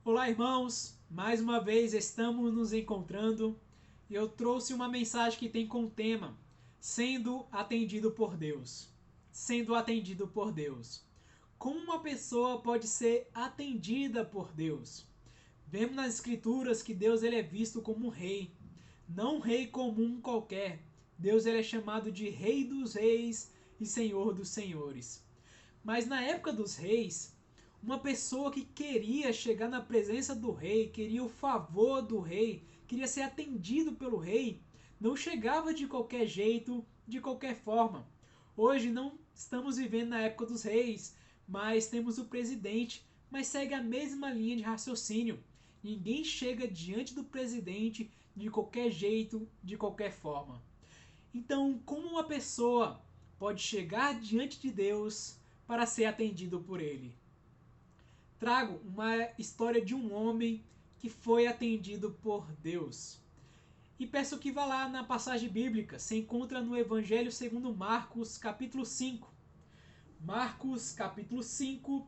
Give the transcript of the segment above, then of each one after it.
Olá, irmãos! Mais uma vez estamos nos encontrando e eu trouxe uma mensagem que tem como tema Sendo atendido por Deus. Sendo atendido por Deus. Como uma pessoa pode ser atendida por Deus? Vemos nas Escrituras que Deus ele é visto como um rei, não um rei comum qualquer. Deus ele é chamado de Rei dos Reis e Senhor dos Senhores. Mas na época dos reis, uma pessoa que queria chegar na presença do rei, queria o favor do rei, queria ser atendido pelo rei, não chegava de qualquer jeito, de qualquer forma. Hoje não estamos vivendo na época dos reis, mas temos o presidente, mas segue a mesma linha de raciocínio. Ninguém chega diante do presidente de qualquer jeito, de qualquer forma. Então, como uma pessoa pode chegar diante de Deus para ser atendido por ele? Trago uma história de um homem que foi atendido por Deus. E peço que vá lá na passagem bíblica, se encontra no Evangelho segundo Marcos, capítulo 5. Marcos, capítulo 5,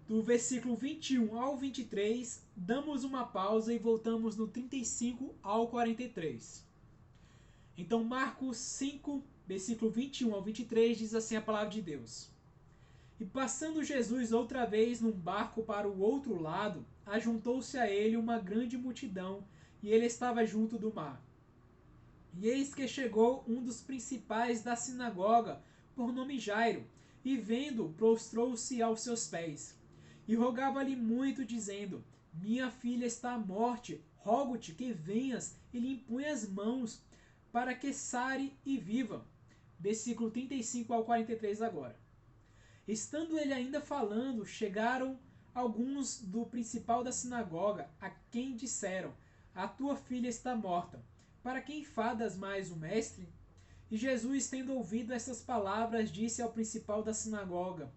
do versículo 21 ao 23, damos uma pausa e voltamos no 35 ao 43. Então, Marcos 5, versículo 21 ao 23, diz assim a palavra de Deus. E passando Jesus outra vez num barco para o outro lado, ajuntou-se a ele uma grande multidão, e ele estava junto do mar. E eis que chegou um dos principais da sinagoga, por nome Jairo, e vendo, prostrou-se aos seus pés. E rogava-lhe muito, dizendo: Minha filha está à morte, rogo-te que venhas e lhe impõe as mãos, para que sare e viva. Versículo 35 ao 43 agora. Estando ele ainda falando, chegaram alguns do principal da sinagoga, a quem disseram: A tua filha está morta. Para que enfadas mais o mestre? E Jesus, tendo ouvido essas palavras, disse ao principal da sinagoga: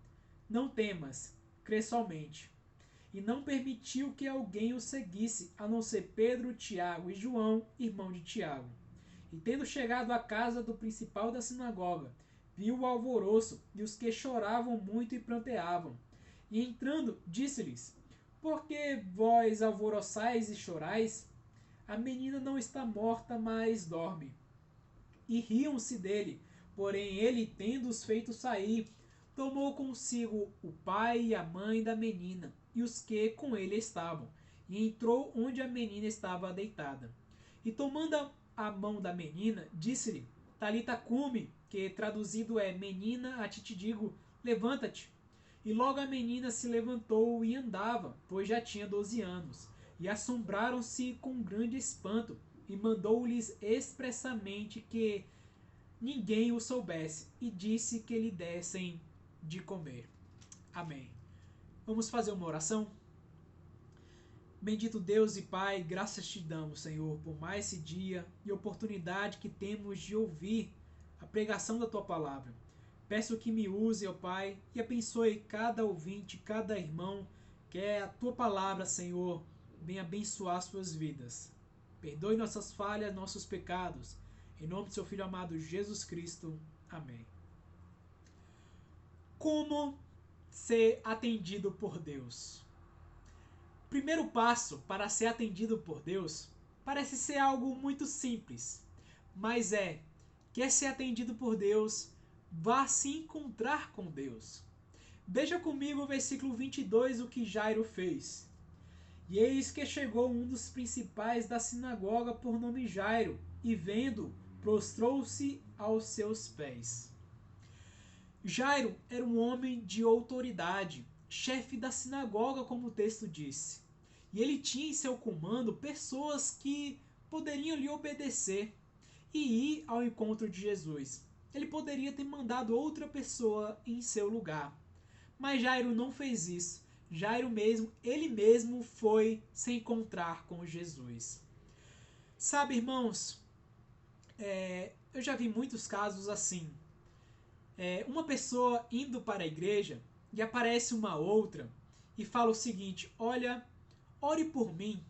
Não temas, crê somente. E não permitiu que alguém o seguisse, a não ser Pedro, Tiago e João, irmão de Tiago. E tendo chegado à casa do principal da sinagoga, viu o alvoroço e os que choravam muito e pranteavam. E entrando, disse-lhes: Por que vós alvoroçais e chorais? A menina não está morta, mas dorme. E riam-se dele. Porém, ele, tendo-os feito sair, tomou consigo o pai e a mãe da menina e os que com ele estavam, e entrou onde a menina estava deitada. E tomando a mão da menina, disse-lhe: Talita cumi, que traduzido é: Menina, a ti te digo, levanta-te. E logo a menina se levantou e andava, pois já tinha 12 anos. E assombraram-se com grande espanto, e mandou-lhes expressamente que ninguém o soubesse, e disse que lhe dessem de comer. Amém. Vamos fazer uma oração? Bendito Deus e Pai, graças te damos, Senhor, por mais esse dia e oportunidade que temos de ouvir a pregação da tua palavra. Peço que me use, ó Pai, e abençoe cada ouvinte, cada irmão, que é a tua palavra, Senhor, venha abençoar suas vidas. Perdoe nossas falhas, nossos pecados. Em nome do seu Filho amado Jesus Cristo. Amém. Como ser atendido por Deus? O primeiro passo para ser atendido por Deus parece ser algo muito simples, mas quer ser atendido por Deus, vá se encontrar com Deus. Veja comigo o versículo 22, o que Jairo fez. E eis que chegou um dos principais da sinagoga por nome Jairo, e vendo, prostrou-se aos seus pés. Jairo era um homem de autoridade, chefe da sinagoga, como o texto disse. E ele tinha em seu comando pessoas que poderiam lhe obedecer e ir ao encontro de Jesus. Ele poderia ter mandado outra pessoa em seu lugar. Mas Jairo não fez isso. Jairo ele mesmo foi se encontrar com Jesus. Sabe, irmãos, eu já vi muitos casos assim. Uma pessoa indo para a igreja e aparece uma outra e fala o seguinte: olha, ore por mim.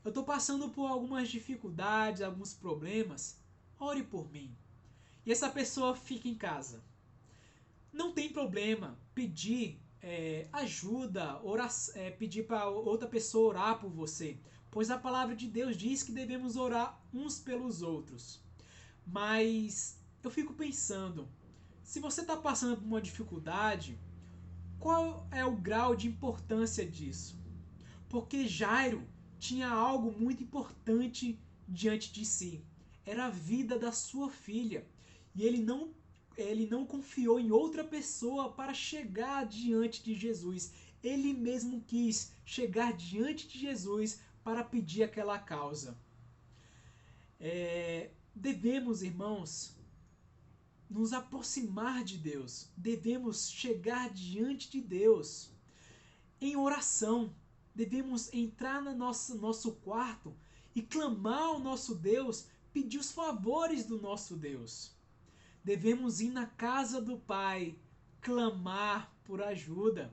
Eu estou passando por algumas dificuldades, alguns problemas. Ore por mim. E essa pessoa fica em casa. Não tem problema pedir ajuda, pedir para outra pessoa orar por você, pois a palavra de Deus diz que devemos orar uns pelos outros. Mas eu fico pensando, se você está passando por uma dificuldade, qual é o grau de importância disso? Porque Jairo tinha algo muito importante diante de si. Era a vida da sua filha. E ele não confiou em outra pessoa para chegar diante de Jesus. Ele mesmo quis chegar diante de Jesus para pedir aquela causa. Devemos, irmãos, nos aproximar de Deus. Devemos chegar diante de Deus em oração. Devemos entrar no nosso quarto e clamar ao nosso Deus, pedir os favores do nosso Deus. Devemos ir na casa do Pai, clamar por ajuda.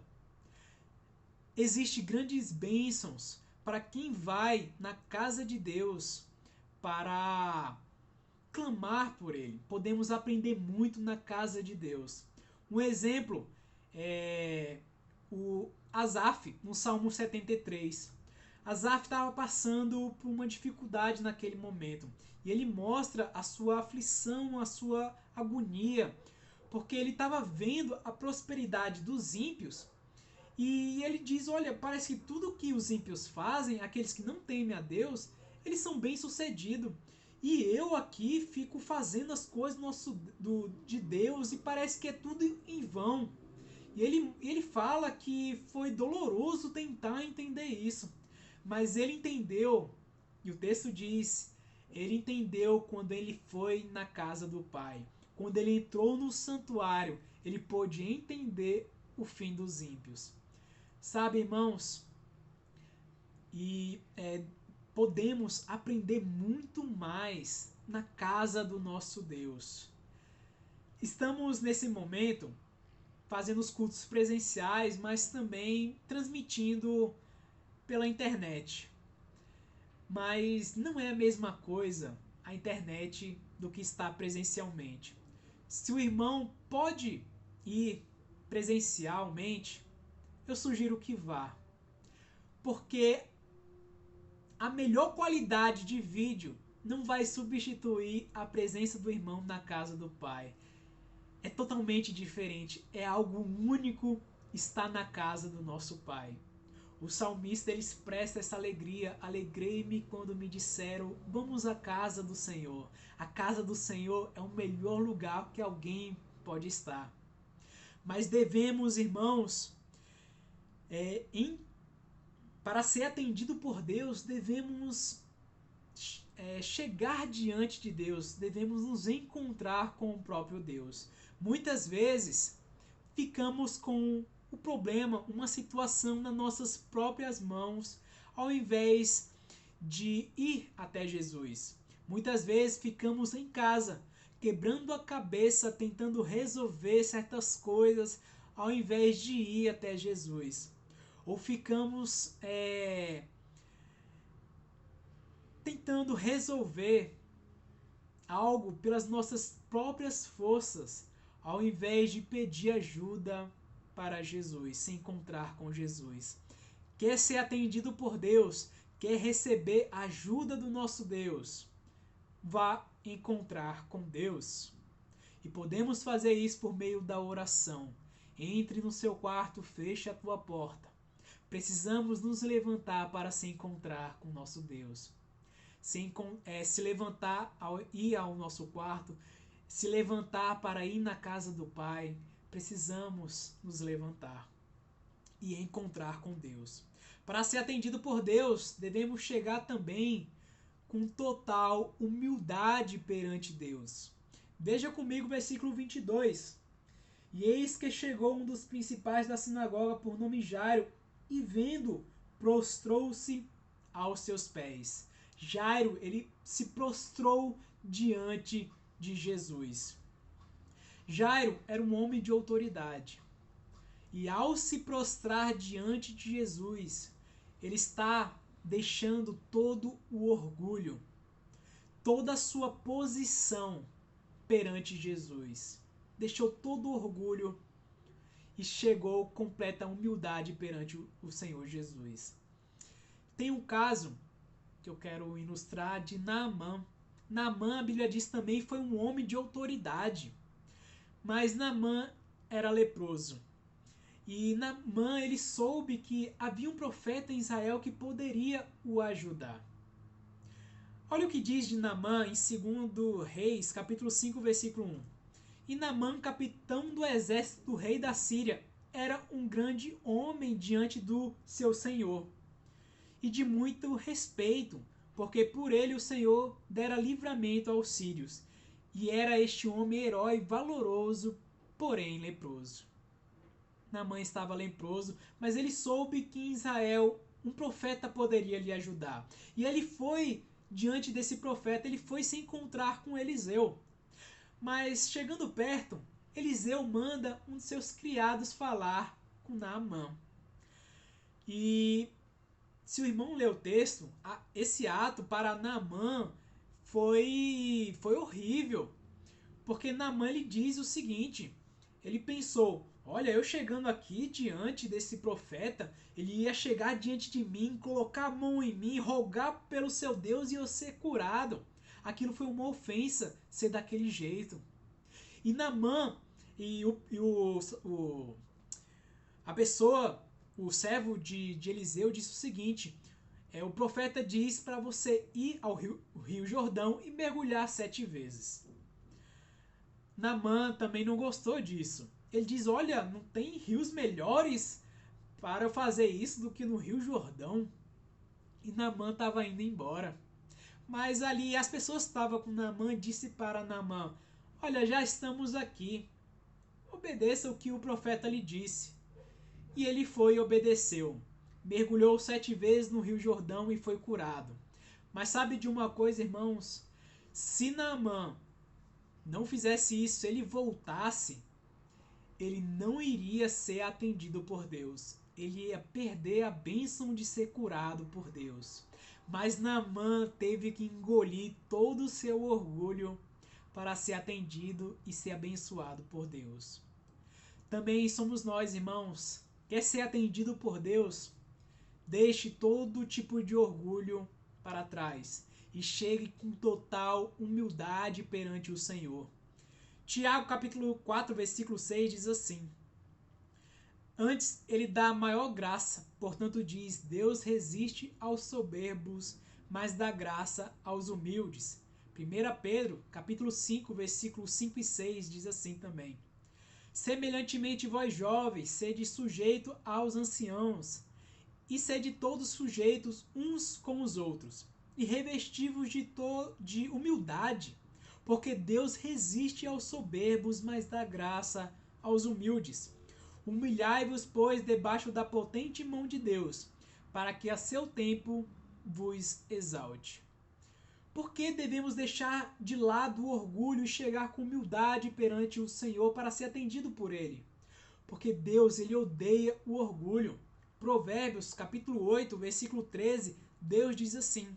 Existem grandes bênçãos para quem vai na casa de Deus para clamar por Ele. Podemos aprender muito na casa de Deus. Um exemplo é o Asaf, no Salmo 73. Asaf estava passando por uma dificuldade naquele momento. E ele mostra a sua aflição, a sua agonia, porque ele estava vendo a prosperidade dos ímpios. E ele diz, olha, parece que tudo que os ímpios fazem, aqueles que não temem a Deus, eles são bem-sucedidos. E eu aqui fico fazendo as coisas de Deus e parece que é tudo em vão. E ele fala que foi doloroso tentar entender isso. Mas ele entendeu, e o texto diz, ele entendeu quando ele foi na casa do Pai. Quando ele entrou no santuário, ele pôde entender o fim dos ímpios. Sabe, irmãos, podemos aprender muito mais na casa do nosso Deus. Estamos nesse momento fazendo os cultos presenciais, mas também transmitindo pela internet. Mas não é a mesma coisa a internet do que estar presencialmente. Se o irmão pode ir presencialmente, eu sugiro que vá. Porque a melhor qualidade de vídeo não vai substituir a presença do irmão na casa do Pai. É totalmente diferente, é algo único estar na casa do nosso Pai. O salmista ele expressa essa alegria. Alegrei-me quando me disseram, vamos à casa do Senhor. A casa do Senhor é o melhor lugar que alguém pode estar. Mas devemos, irmãos, para ser atendido por Deus, devemos chegar diante de Deus, devemos nos encontrar com o próprio Deus. Muitas vezes ficamos com o problema, uma situação nas nossas próprias mãos, ao invés de ir até Jesus. Muitas vezes ficamos em casa, quebrando a cabeça, tentando resolver certas coisas, ao invés de ir até Jesus. Ou ficamos tentando resolver algo pelas nossas próprias forças, ao invés de pedir ajuda para Jesus, se encontrar com Jesus. Quer ser atendido por Deus, quer receber a ajuda do nosso Deus, vá encontrar com Deus. E podemos fazer isso por meio da oração. Entre no seu quarto, feche a tua porta. Precisamos nos levantar para se encontrar com nosso Deus. Se levantar ao ir ao nosso quarto, se levantar para ir na casa do Pai, precisamos nos levantar e encontrar com Deus. Para ser atendido por Deus, devemos chegar também com total humildade perante Deus. Veja comigo o versículo 22. E eis que chegou um dos principais da sinagoga por nome Jairo, e vendo, prostrou-se aos seus pés. Jairo, ele se prostrou diante de Jesus. Jairo era um homem de autoridade. E ao se prostrar diante de Jesus, ele está deixando todo o orgulho, toda a sua posição perante Jesus. Deixou todo o orgulho e chegou completa humildade perante o Senhor Jesus. Tem um caso que eu quero ilustrar de Naamã. Naamã, a Bíblia diz também, foi um homem de autoridade, mas Naamã era leproso. E Naamã, ele soube que havia um profeta em Israel que poderia o ajudar. Olha o que diz de Naamã em 2 Reis, capítulo 5, versículo 1. E Naamã, capitão do exército do rei da Síria, era um grande homem diante do seu senhor, e de muito respeito, porque por ele o Senhor dera livramento aos sírios. E era este homem herói valoroso, porém leproso. Naamã estava leproso, mas ele soube que em Israel um profeta poderia lhe ajudar. E ele foi diante desse profeta, ele foi se encontrar com Eliseu. Mas chegando perto, Eliseu manda um de seus criados falar com Naamã. E se o irmão ler o texto, esse ato para Naamã foi horrível. Porque Naamã lhe diz o seguinte, ele pensou, olha, eu chegando aqui diante desse profeta, ele ia chegar diante de mim, colocar a mão em mim, rogar pelo seu Deus e eu ser curado. Aquilo foi uma ofensa, ser daquele jeito. E Naamã, a pessoa, o servo de Eliseu, disse o seguinte, o profeta diz para você ir ao rio Jordão e mergulhar 7 vezes. Naamã também não gostou disso. Ele diz, olha, não tem rios melhores para eu fazer isso do que no rio Jordão. E Naamã estava indo embora. Mas ali as pessoas que estavam com Naamã disse para Naamã, olha, já estamos aqui. Obedeça o que o profeta lhe disse. E ele foi e obedeceu. Mergulhou 7 vezes no rio Jordão e foi curado. Mas sabe de uma coisa, irmãos? Se Naamã não fizesse isso, se ele voltasse, ele não iria ser atendido por Deus. Ele ia perder a bênção de ser curado por Deus. Mas Naamã teve que engolir todo o seu orgulho para ser atendido e ser abençoado por Deus. Também somos nós, irmãos. Quer ser atendido por Deus? Deixe todo tipo de orgulho para trás e chegue com total humildade perante o Senhor. Tiago capítulo 4, versículo 6 diz assim, antes ele dá maior graça, portanto diz, Deus resiste aos soberbos, mas dá graça aos humildes. 1 Pedro capítulo 5, versículos 5 e 6 diz assim também, semelhantemente vós jovens, sede sujeito aos anciãos, e sede todos sujeitos uns com os outros, e revestivos de humildade, porque Deus resiste aos soberbos, mas dá graça aos humildes. Humilhai-vos, pois, debaixo da potente mão de Deus, para que a seu tempo vos exalte. Por que devemos deixar de lado o orgulho e chegar com humildade perante o Senhor para ser atendido por Ele? Porque Deus, Ele odeia o orgulho. Provérbios, capítulo 8, versículo 13, Deus diz assim,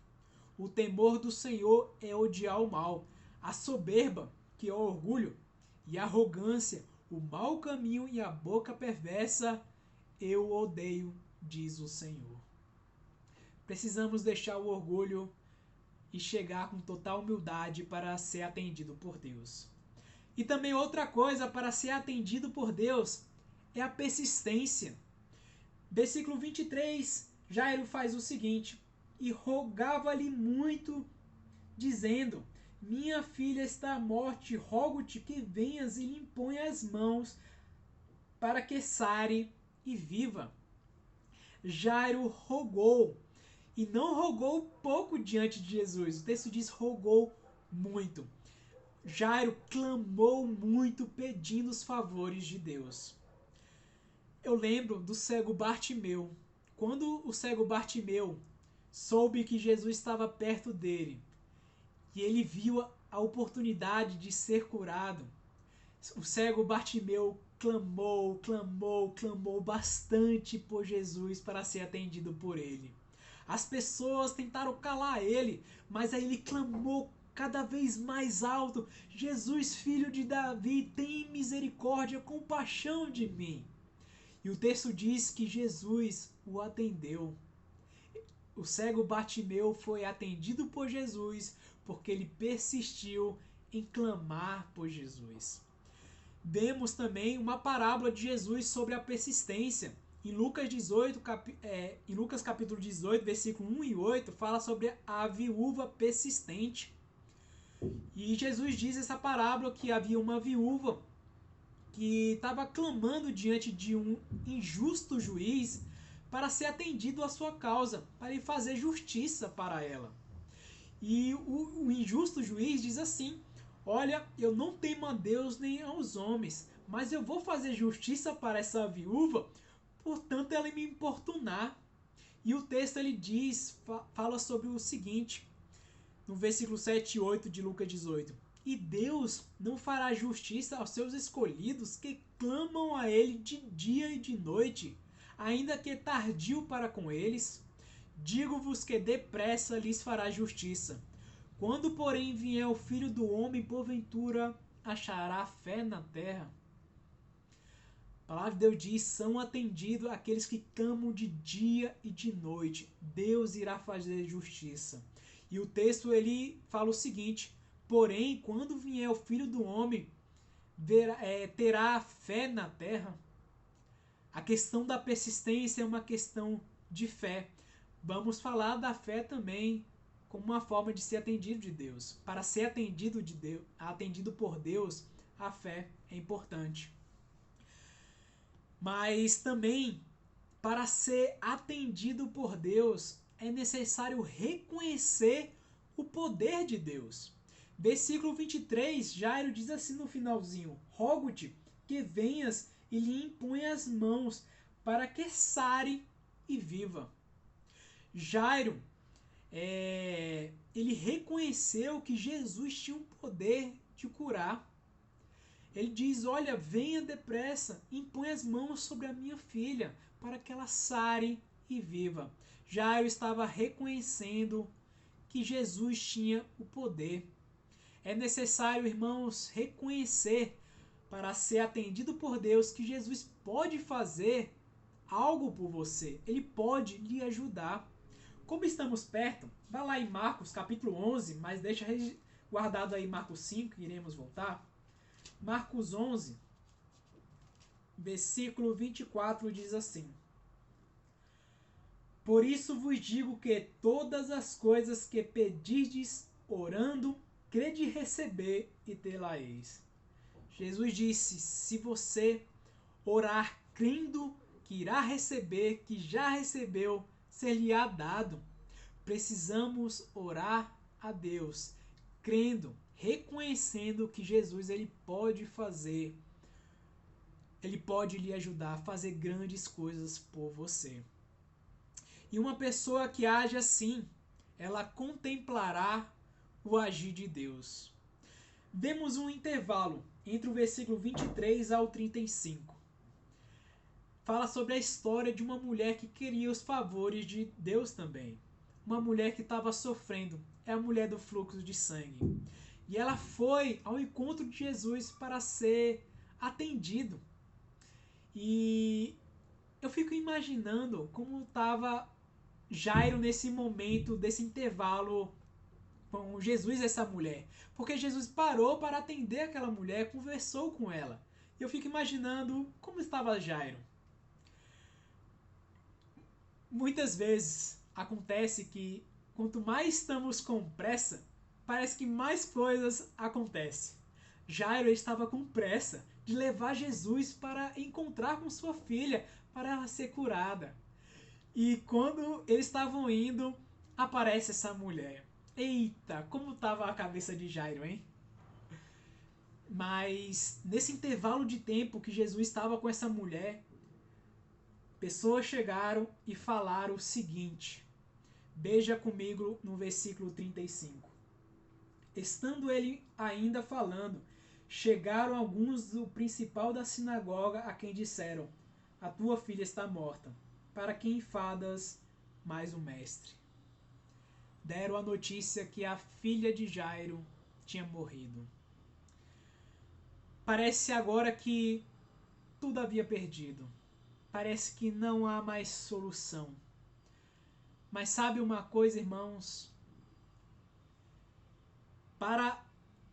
o temor do Senhor é odiar o mal, a soberba, que é o orgulho, e a arrogância, o mau caminho e a boca perversa, eu odeio, diz o Senhor. Precisamos deixar o orgulho e chegar com total humildade para ser atendido por Deus. E também outra coisa para ser atendido por Deus é a persistência. Versículo 23, Jairo faz o seguinte, e rogava-lhe muito, dizendo, minha filha está à morte, rogo-te que venhas e lhe imponha as mãos, para que sare e viva. Jairo rogou, e não rogou pouco diante de Jesus, o texto diz rogou muito. Jairo clamou muito pedindo os favores de Deus. Eu lembro do cego Bartimeu. Quando o cego Bartimeu soube que Jesus estava perto dele e ele viu a oportunidade de ser curado, o cego Bartimeu clamou bastante por Jesus para ser atendido por ele. As pessoas tentaram calar ele, mas aí ele clamou cada vez mais alto, Jesus, filho de Davi, tem misericórdia, compaixão de mim. E o texto diz que Jesus o atendeu. O cego Bartimeu foi atendido por Jesus porque ele persistiu em clamar por Jesus. Vemos também uma parábola de Jesus sobre a persistência. Em Lucas capítulo 18, versículo 1 e 8, fala sobre a viúva persistente. E Jesus diz essa parábola que havia uma viúva que estava clamando diante de um injusto juiz para ser atendido à sua causa, para ele fazer justiça para ela. E o injusto juiz diz assim: olha, eu não temo a Deus nem aos homens, mas eu vou fazer justiça para essa viúva, portanto ela me importunar. E o texto ele diz, fala sobre o seguinte, no versículo 7 e 8 de Lucas 18: e Deus não fará justiça aos seus escolhidos que clamam a ele de dia e de noite, ainda que tardio para com eles? Digo-vos que depressa lhes fará justiça. Quando, porém, vier o Filho do Homem, porventura achará fé na terra? A palavra de Deus diz: são atendidos aqueles que clamam de dia e de noite. Deus irá fazer justiça. E o texto ele fala o seguinte: porém, quando vier o Filho do Homem, terá fé na terra? A questão da persistência é uma questão de fé. Vamos falar da fé também como uma forma de ser atendido de Deus. Para ser atendido por Deus, a fé é importante. Mas também, para ser atendido por Deus, é necessário reconhecer o poder de Deus. Versículo 23, Jairo diz assim no finalzinho: rogo-te que venhas e lhe imponha as mãos para que sare e viva. Jairo, ele reconheceu que Jesus tinha o poder de curar. Ele diz: olha, venha depressa, impõe as mãos sobre a minha filha, para que ela sare e viva. Jairo estava reconhecendo que Jesus tinha o poder. É necessário, irmãos, reconhecer, para ser atendido por Deus, que Jesus pode fazer algo por você. Ele pode lhe ajudar. Como estamos perto, vá lá em Marcos capítulo 11, mas deixa guardado aí Marcos 5, iremos voltar. Marcos 11, versículo 24 diz assim: por isso vos digo que todas as coisas que pedirdes orando, crede receber e tê-la-eis. Jesus disse: se você orar crendo que irá receber, que já recebeu, ser-lhe-á dado. Precisamos orar a Deus, crendo, reconhecendo que Jesus ele pode fazer, ele pode lhe ajudar a fazer grandes coisas por você. E uma pessoa que age assim, ela contemplará o agir de Deus. Vemos um intervalo entre o versículo 23 ao 35. Fala sobre a história de uma mulher que queria os favores de Deus também. Uma mulher que estava sofrendo, é a mulher do fluxo de sangue. E ela foi ao encontro de Jesus para ser atendido. E eu fico imaginando como estava Jairo nesse momento, desse intervalo com Jesus e essa mulher. Porque Jesus parou para atender aquela mulher, conversou com ela. E eu fico imaginando como estava Jairo. Muitas vezes acontece que quanto mais estamos com pressa, parece que mais coisas acontecem. Jairo estava com pressa de levar Jesus para encontrar com sua filha, para ela ser curada. E quando eles estavam indo, aparece essa mulher. Eita, como estava a cabeça de Jairo, hein? Mas nesse intervalo de tempo que Jesus estava com essa mulher, pessoas chegaram e falaram o seguinte. Veja comigo no versículo 35. Estando ele ainda falando, chegaram alguns do principal da sinagoga a quem disseram: a tua filha está morta. Para que enfadas mais o mestre? Deram a notícia que a filha de Jairo tinha morrido. Parece agora que tudo havia perdido. Parece que não há mais solução. Mas sabe uma coisa, irmãos? Para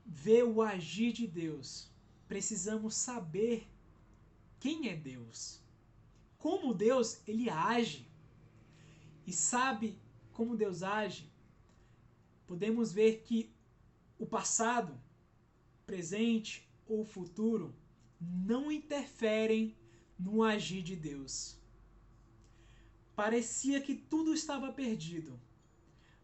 ver o agir de Deus, precisamos saber quem é Deus. Como Deus, ele age. E sabe como Deus age? Podemos ver que o passado, presente ou futuro não interferem no agir de Deus. Parecia que tudo estava perdido,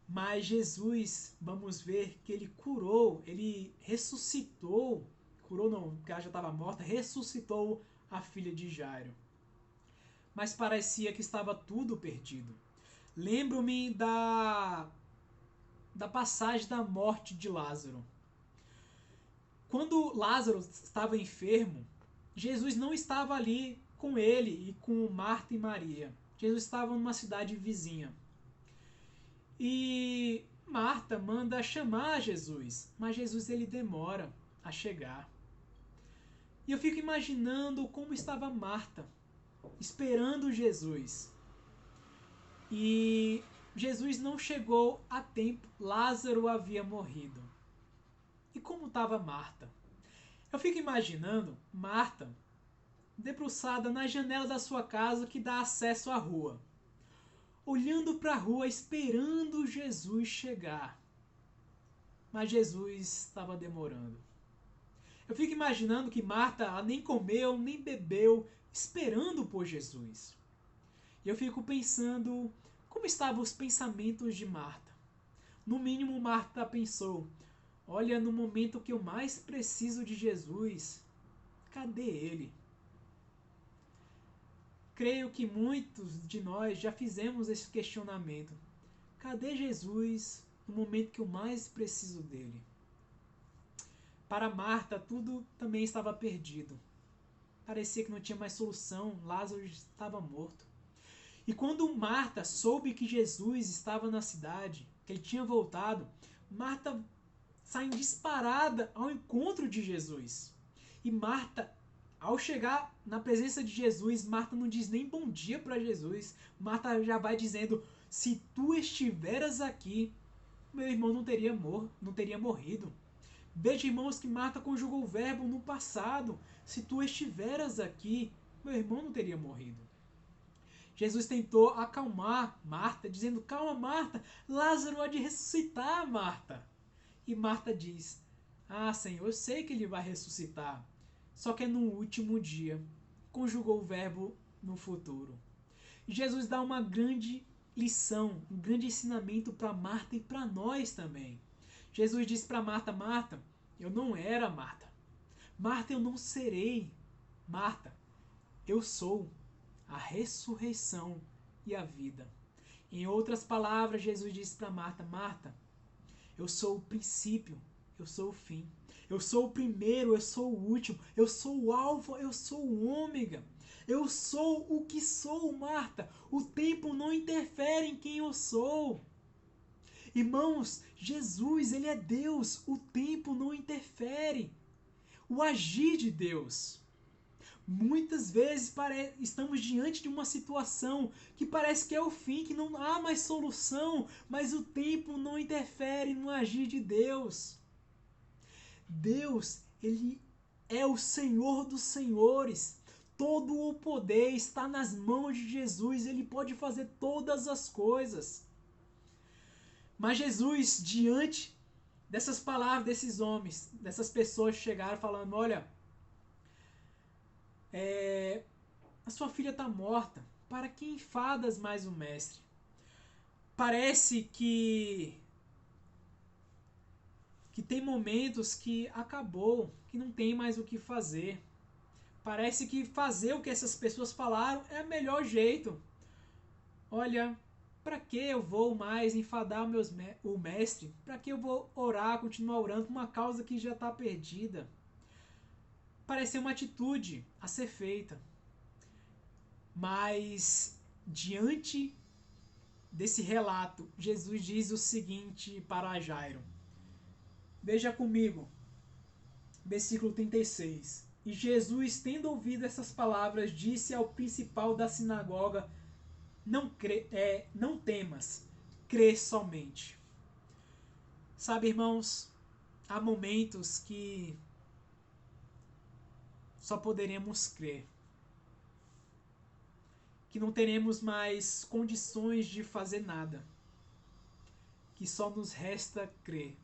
mas Jesus, vamos ver que ele curou, ele ressuscitou, curou não, porque ela já estava morta, ressuscitou a filha de Jairo. Mas parecia que estava tudo perdido. Lembro-me da passagem da morte de Lázaro. Quando Lázaro estava enfermo, Jesus não estava ali com ele e com Marta e Maria. Jesus estava numa cidade vizinha. E Marta manda chamar Jesus, mas Jesus ele demora a chegar. E eu fico imaginando como estava Marta, esperando Jesus. E Jesus não chegou a tempo, Lázaro havia morrido. E como estava Marta? Eu fico imaginando Marta debruçada na janela da sua casa que dá acesso à rua, olhando para a rua esperando Jesus chegar. Mas Jesus estava demorando. Eu fico imaginando que Marta nem comeu, nem bebeu, esperando por Jesus. E eu fico pensando como estavam os pensamentos de Marta. No mínimo, Marta pensou: olha, no momento que eu mais preciso de Jesus, cadê ele? Creio que muitos de nós já fizemos esse questionamento. Cadê Jesus no momento que eu mais preciso dele? Para Marta, tudo também estava perdido. Parecia que não tinha mais solução, Lázaro estava morto. E quando Marta soube que Jesus estava na cidade, que ele tinha voltado, Marta sai disparada ao encontro de Jesus. E Marta, ao chegar na presença de Jesus, Marta não diz nem bom dia para Jesus. Marta já vai dizendo: se tu estiveras aqui, meu irmão não teria morrido. Veja, irmãos, que Marta conjugou o verbo no passado. Se tu estiveras aqui, meu irmão não teria morrido. Jesus tentou acalmar Marta, dizendo: calma, Marta, Lázaro há de ressuscitar, Marta. E Marta diz: ah, Senhor, eu sei que ele vai ressuscitar. Só que é no último dia. Conjugou o verbo no futuro. E Jesus dá uma grande lição, um grande ensinamento para Marta e para nós também. Jesus disse para Marta: Marta, eu não era Marta. Marta, eu não serei. Marta, eu sou a ressurreição e a vida. Em outras palavras, Jesus disse para Marta: Marta, eu sou o princípio, eu sou o fim. Eu sou o primeiro, eu sou o último. Eu sou o alfa, eu sou o ômega. Eu sou o que sou, Marta. O tempo não interfere em quem eu sou. Irmãos, Jesus, ele é Deus. O tempo não interfere. O agir de Deus. Muitas vezes estamos diante de uma situação que parece que é o fim, que não há mais solução, mas o tempo não interfere no agir de Deus. Deus, ele é o Senhor dos senhores. Todo o poder está nas mãos de Jesus, ele pode fazer todas as coisas. Mas Jesus, diante dessas palavras desses homens, dessas pessoas chegaram falando: olha, a sua filha está morta, para que enfadas mais o mestre? Parece que tem momentos que acabou, que não tem mais o que fazer. Parece que fazer o que essas pessoas falaram é o melhor jeito. Olha, para que eu vou mais enfadar o mestre? Para que eu vou orar, continuar orando por uma causa que já está perdida? Parece uma atitude a ser feita. Mas, diante desse relato, Jesus diz o seguinte para Jairo. Veja comigo, versículo 36. E Jesus, tendo ouvido essas palavras, disse ao principal da sinagoga: não temas, crê somente. Sabe, irmãos, há momentos que só poderemos crer, que não teremos mais condições de fazer nada, que só nos resta crer.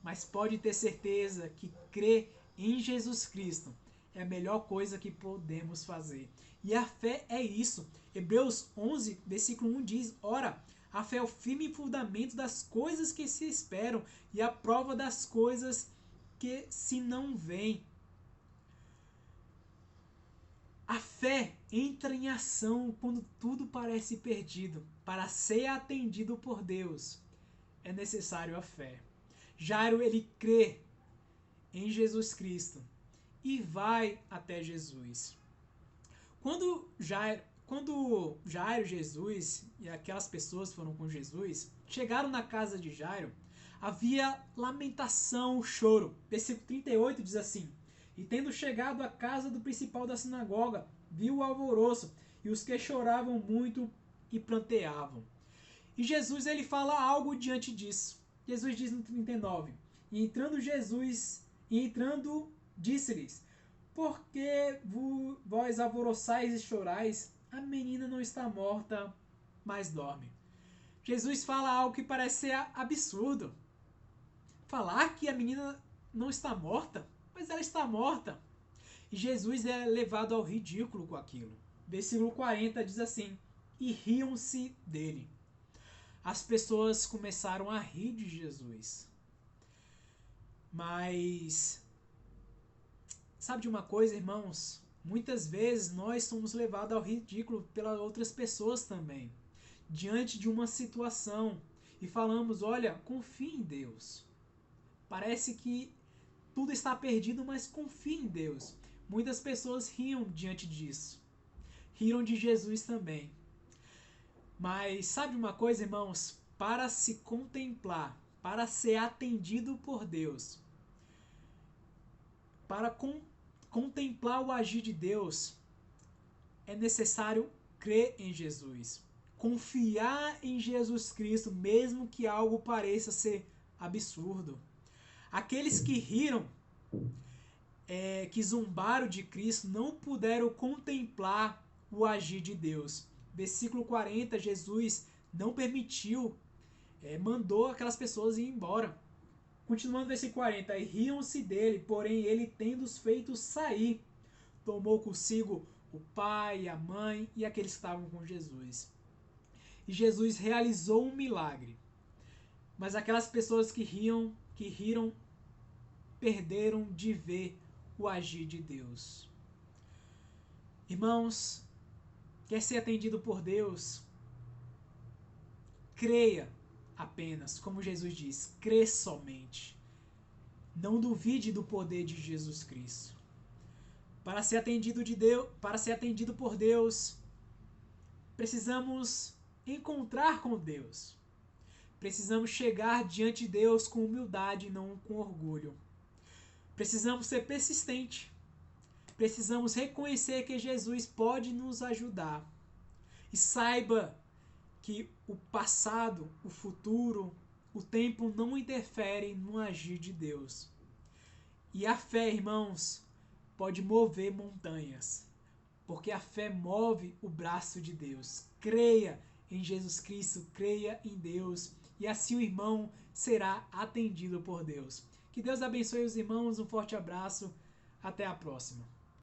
Mas pode ter certeza que crer em Jesus Cristo é a melhor coisa que podemos fazer. E a fé é isso. Hebreus 11, versículo 1 diz: ora, a fé é o firme fundamento das coisas que se esperam e a prova das coisas que se não veem. A fé entra em ação quando tudo parece perdido. Para ser atendido por Deus, é necessário a fé. Jairo, ele crê em Jesus Cristo e vai até Jesus. Quando Jairo, Jesus e aquelas pessoas foram com Jesus, chegaram na casa de Jairo, havia lamentação, choro. Versículo 38 diz assim: e tendo chegado à casa do principal da sinagoga, viu o alvoroço e os que choravam muito e pranteavam. E Jesus, ele fala algo diante disso. Jesus diz no 39: e entrando, disse-lhes: por que vós alvoroçais e chorais? A menina não está morta, mas dorme. Jesus fala algo que parece ser absurdo. Falar que a menina não está morta, mas ela está morta. E Jesus é levado ao ridículo com aquilo. Versículo 40 diz assim: e riam-se dele. As pessoas começaram a rir de Jesus. Mas sabe de uma coisa, irmãos? Muitas vezes nós somos levados ao ridículo pelas outras pessoas também. Diante de uma situação e falamos: olha, confie em Deus. Parece que tudo está perdido, mas confie em Deus. Muitas pessoas riam diante disso. Riram de Jesus também. Mas sabe uma coisa, irmãos? Para se contemplar, para ser atendido por Deus, para contemplar o agir de Deus, é necessário crer em Jesus. Confiar em Jesus Cristo, mesmo que algo pareça ser absurdo. Aqueles que riram, que zombaram de Cristo, não puderam contemplar o agir de Deus. Versículo 40, Jesus não permitiu, mandou aquelas pessoas ir embora. Continuando versículo 40, e riam-se dele, porém ele tendo-os feito sair, tomou consigo o pai, a mãe e aqueles que estavam com Jesus. E Jesus realizou um milagre. Mas aquelas pessoas que riram, perderam de ver o agir de Deus. Irmãos, quer ser atendido por Deus? Creia apenas, como Jesus diz, crê somente. Não duvide do poder de Jesus Cristo. Para ser atendido por Deus, precisamos encontrar com Deus. Precisamos chegar diante de Deus com humildade e não com orgulho. Precisamos ser persistentes. Precisamos reconhecer que Jesus pode nos ajudar. E saiba que o passado, o futuro, o tempo não interferem no agir de Deus. E a fé, irmãos, pode mover montanhas, porque a fé move o braço de Deus. Creia em Jesus Cristo, creia em Deus, e assim o irmão será atendido por Deus. Que Deus abençoe os irmãos, um forte abraço, até a próxima.